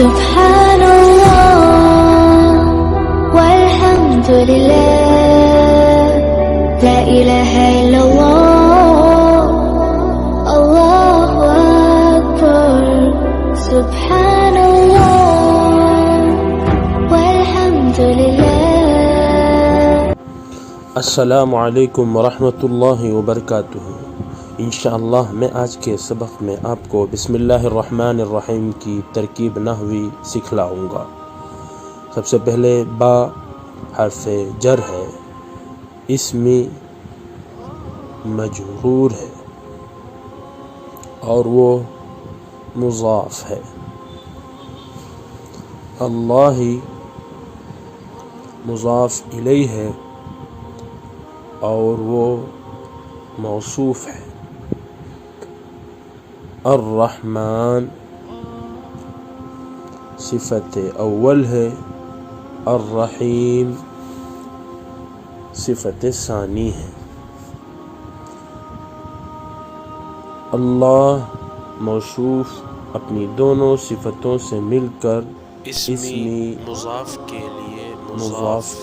سبحان اللہ والحمد للہ لا الہ الا اللہ اللہ اکبر سبحان اللہ والحمد للہ۔ السلام علیکم ورحمۃ اللہ وبرکاتہ۔ انشاءاللہ میں آج کے سبق میں آپ کو بسم اللہ الرحمن الرحیم کی ترکیب نحوی سکھلاؤں گا۔ سب سے پہلے با حرف جر ہے، اسمی مجرور ہے اور وہ مضاف ہے۔ اللہ مضاف الیہ ہے اور وہ موصوف ہے۔ الرحمن صفت اول ہے، الرحیم صفت ثانی ہے۔ اللہ موصوف اپنی دونوں صفتوں سے مل کر اسمی مضاف کے لیے مضاف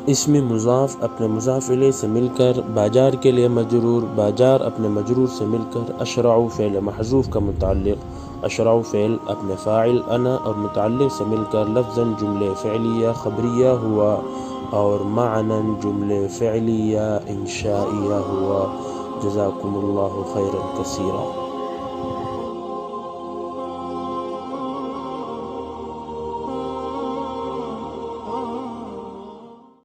اسمی مضاف اپنے مضاف الیہ سے مل کر باجار کے لیے مجرور، باجار اپنے مجرور سے مل کر اشرع فعل محذوف کا متعلق، اشرع فعل اپنے فاعل انا اور متعلق سے مل کر لفظاً جملے فعلیہ خبریہ ہوا اور معناً جملے فعلیہ انشائیہ ہوا۔ جزاکم اللہ خیرا کثیرا۔